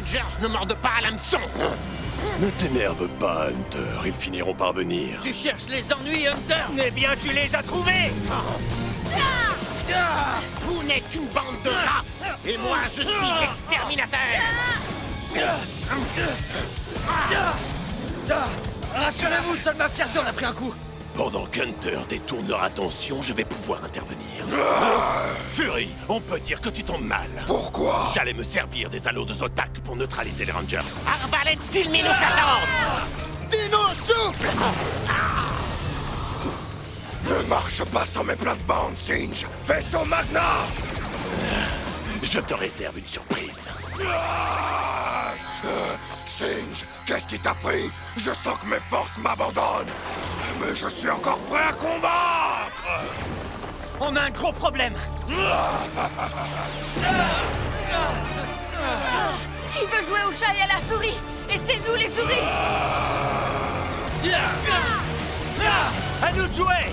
Rangers ne mordent pas à l'hameçon. Ne t'énerve pas, Hunter. Ils finiront par venir. Tu cherches les ennuis, Hunter? Eh bien, tu les as trouvés! Vous n'êtes qu'une bande de rats. Et moi, je suis l'exterminateur. Rassurez-vous, seule ma fierté en a pris un coup. Pendant qu'Hunter détourne leur attention, je vais pouvoir intervenir. Fury, on peut dire que tu tombes mal. Pourquoi? J'allais me servir des anneaux de Zotac pour neutraliser les Rangers. Arbalète fulmino-flageolante. Dino souffle. Ne marche pas sur mes plates-bandes, Singe! Vaisseau Magna! Je te réserve une surprise. Singe, qu'est-ce qui t'a pris? Je sens que mes forces m'abandonnent! Mais je suis encore prêt à combattre! On a un gros problème! Il veut jouer au chat et à la souris! Et c'est nous les souris! À nous de jouer!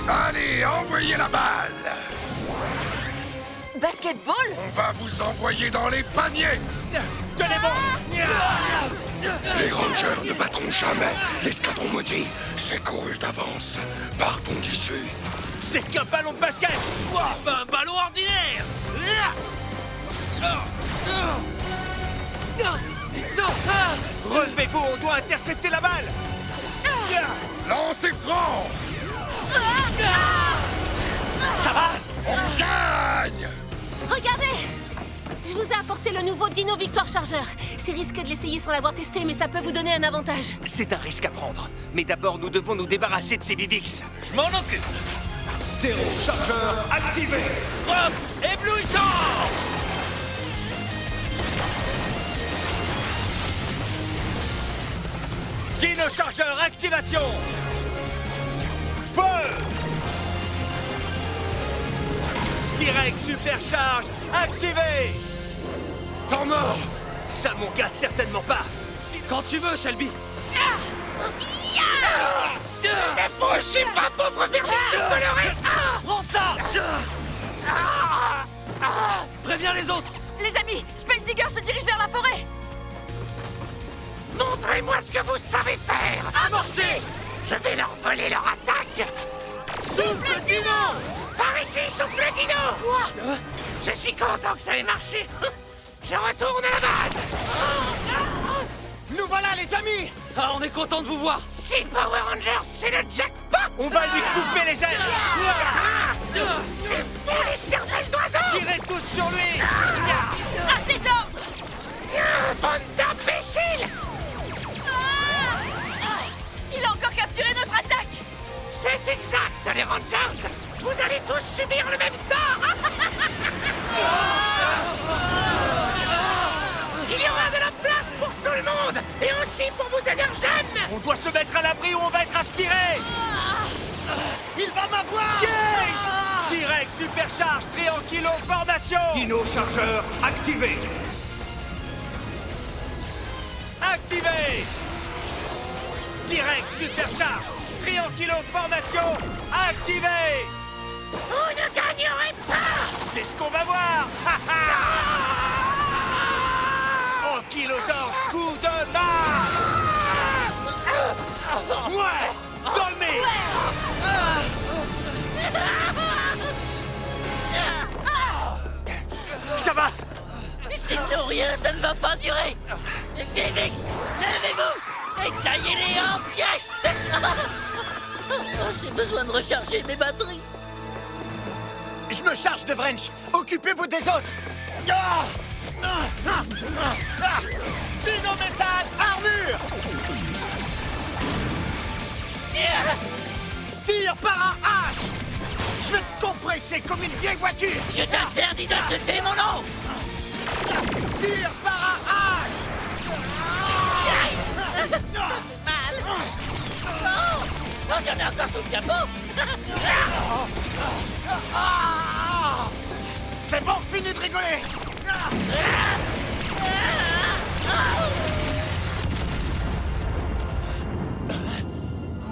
Allez, envoyez la balle! Basketball? On va vous envoyer dans les paniers! Tenez bon! Les Rangers ne battront jamais l'escadron maudit! C'est couru d'avance! Partons d'ici! C'est qu'un ballon de basket! Un ballon ordinaire. Non. Relevez-vous, on doit intercepter la balle! Lancez franc! Ça va? On gagne! Regardez! Je vous ai apporté le nouveau Dino Victoire Chargeur. C'est risqué de l'essayer sans l'avoir testé, mais ça peut vous donner un avantage. C'est un risque à prendre. Mais d'abord, nous devons nous débarrasser de ces Vivix. Je m'en occupe. Chargeur activé! Force éblouissante. Dino Chargeur activation! Feu! Direct supercharge activé! Temps mort! Ça, mon gars, certainement pas! Quand tu veux, Shelby. Ne bougez pas, pauvre vermicule coloré. Prends ça. Préviens les autres. Les amis, Spelldigger se dirige vers la forêt! Montrez-moi ce que vous savez faire. Amorcez. Je vais leur voler leur attaque. Souffle Dino! Par ici, souffle Dino. Quoi? Je suis content que ça ait marché. Je retourne à la base. Nous voilà, les amis. Ah, on est content de vous voir. Si Power Rangers, c'est le jackpot. On va lui couper les ailes! C'est vous, les cervelles d'oiseaux. Tirez tous sur lui! À tes ordres! Bande d'imbéciles. Il a encore capturé notre attaque! C'est exact, les Rangers. Vous allez tous subir le même sort. Il y aura de la place pour tout le monde. Et aussi pour vos énergènes. On doit se mettre à l'abri ou on va être aspiré! Il va m'avoir. Gage! Direct supercharge, triangulo formation! Dino Chargeur activé. Activé! Direct supercharge, triangulo formation activé! Vous ne gagnerez pas. C'est ce qu'on va voir! Ha, ha! Ankylosaure, coup de masse! Ouais! Dans le mille! Ça va? Sinon rien, ça ne va pas durer. Vivix, levez-vous et taillez-les en pièces. J'ai besoin de recharger mes batteries. Je me charge de Wrench. Occupez-vous des autres. Dino métal, armure. Tire par un hache. Je vais te compresser comme une vieille voiture. Je t'interdis d'insulter mon nom. Tire par un hache. Mal. Oh, non, j'en ai encore sous le capot. C'est bon, fini de rigoler.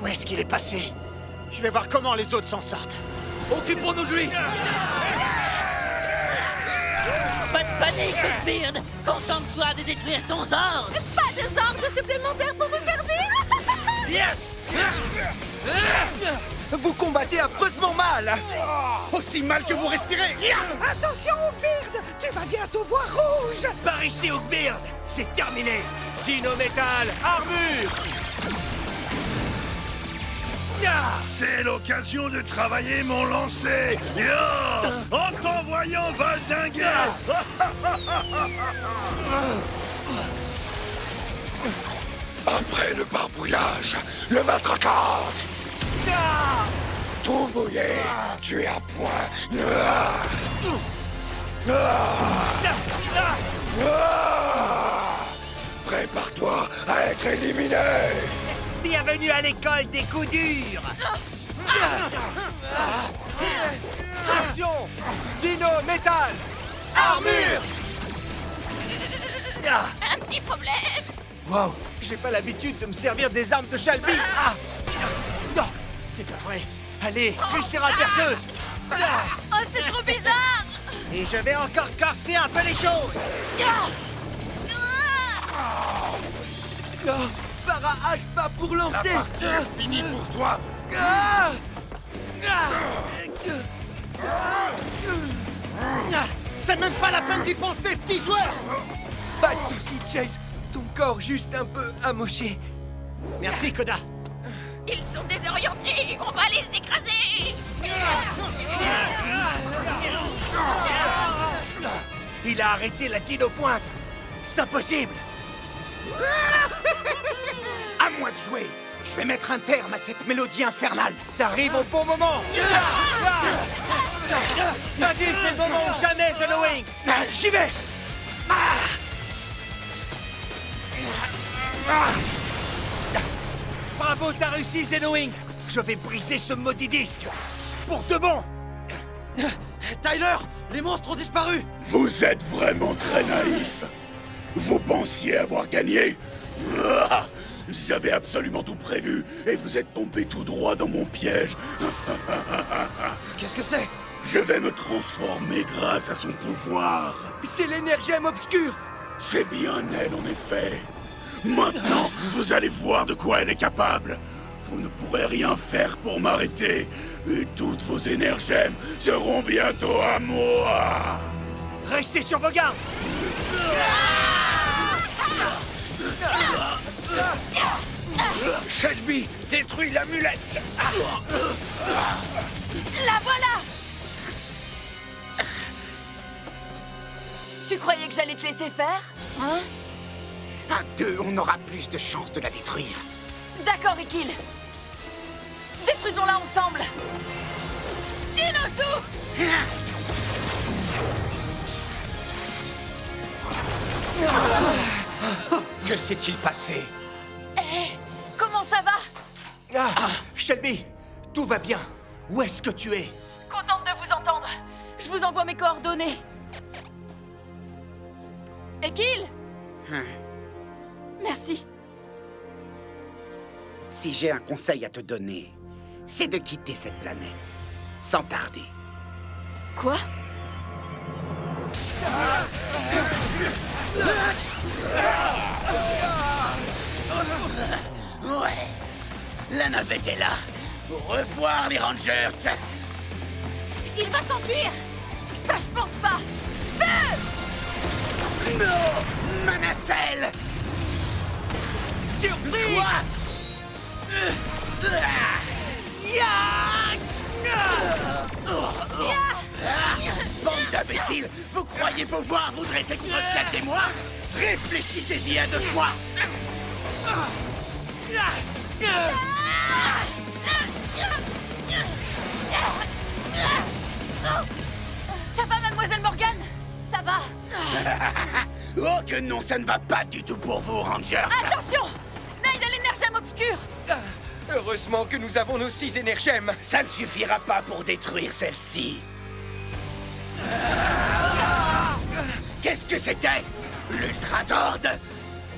Où est-ce qu'il est passé? Je vais voir comment les autres s'en sortent. Occupons-nous de lui. Pas de panique. Beard, contente-toi de détruire ton Zord. Pas de ordre supplémentaire pour vous servir. Vous combattez affreusement mal. Aussi mal que vous respirez. Attention, Beard, tu vas bientôt voir rouge. Par ici, Hookbeard. C'est terminé. Dino Metal, armure. C'est l'occasion de travailler mon lancer. Ya en t'envoyant valdinguer. Après le barbouillage, le matraquage. Tout mouillé, tu es à point. Prépare-toi à être éliminé. Bienvenue à l'école des coups durs. Attention, Dino Metal, armure. Un petit problème. Wow, j'ai pas l'habitude de me servir des armes de Shelby. Non, c'est pas vrai. Allez, triceratoperceuse. Oh, c'est trop bizarre. Et je vais encore casser un peu les choses. Para H pas pour lancer. Fini pour toi. C'est même pas la peine d'y penser, petit joueur. Pas de soucis, Chase. Ton corps juste un peu amoché. Merci, Koda. Ils sont désorientés. On va les écraser. Il a arrêté la dino pointe. C'est impossible. À moi de jouer. Je vais mettre un terme à cette mélodie infernale. T'arrives au bon moment. Vas-y, c'est le moment ou jamais, Zellowing. J'y vais. Bravo, t'as réussi, Zellowing. Je vais briser ce maudit disque. Pour de bon. Tyler, les monstres ont disparu. Vous êtes vraiment très naïf. Vous pensiez avoir gagné? J'avais absolument tout prévu et vous êtes tombé tout droit dans mon piège. Qu'est-ce que c'est? Je vais me transformer grâce à son pouvoir. C'est l'énergème obscure. C'est bien elle, en effet. Maintenant, vous allez voir de quoi elle est capable. Vous ne pourrez rien faire pour m'arrêter. Et toutes vos énergèmes seront bientôt à moi. Restez sur vos gardes. Shelby, détruis l'amulette. La voilà. Tu croyais que j'allais te laisser faire? Hein? À deux, on aura plus de chances de la détruire. D'accord, Ekil. Détruisons-la ensemble. Dinosaure! Que s'est-il passé? Hé, comment ça va? Shelby, tout va bien. Où est-ce que tu es? Contente de vous entendre. Je vous envoie mes coordonnées. Ekil? Merci. Si j'ai un conseil à te donner, c'est de quitter cette planète. Sans tarder. Quoi? Ouais, la navette est là. Au revoir, les Rangers. Il va s'enfuir! Ça, je pense pas! Feu! Non, ma nacelle. Surprise! Quoi? Bande d'imbéciles! Vous croyez pouvoir vous dresser contre Sludge et moi? Réfléchissez-y à deux fois! Ça va, mademoiselle Morgan? Ça va? Oh que non, ça ne va pas du tout pour vous, Rangers! Attention! Snide a l'énergème obscure! Heureusement que nous avons nos 6 énergèmes. Ça ne suffira pas pour détruire celle-ci. Qu'est-ce que c'était? L'Ultrazord?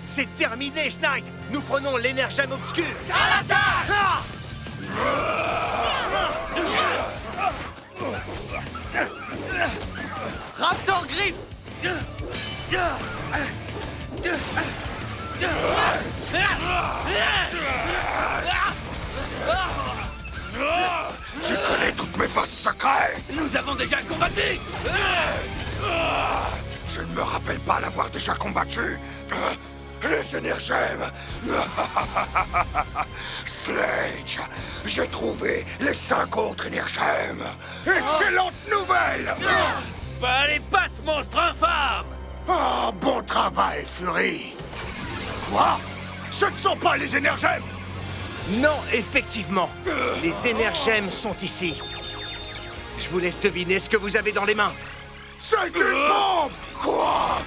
C'est terminé, Schneid. Nous prenons l'énergème obscure. Raptor Griff. Tu connais toutes mes forces secrètes! Nous avons déjà combattu. Je ne me rappelle pas l'avoir déjà combattu. Les énergèmes. Sledge, j'ai trouvé les 5 autres énergèmes. Excellente nouvelle! Pas les pattes, monstre infâme. Oh, bon travail, Fury. Quoi? Ce ne sont pas les énergèmes! Non, effectivement. Les énergèmes sont ici. Je vous laisse deviner ce que vous avez dans les mains. C'est une bombe! Quoi?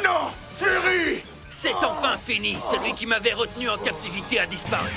Non! Fury! C'est enfin fini. Celui qui m'avait retenu en captivité a disparu.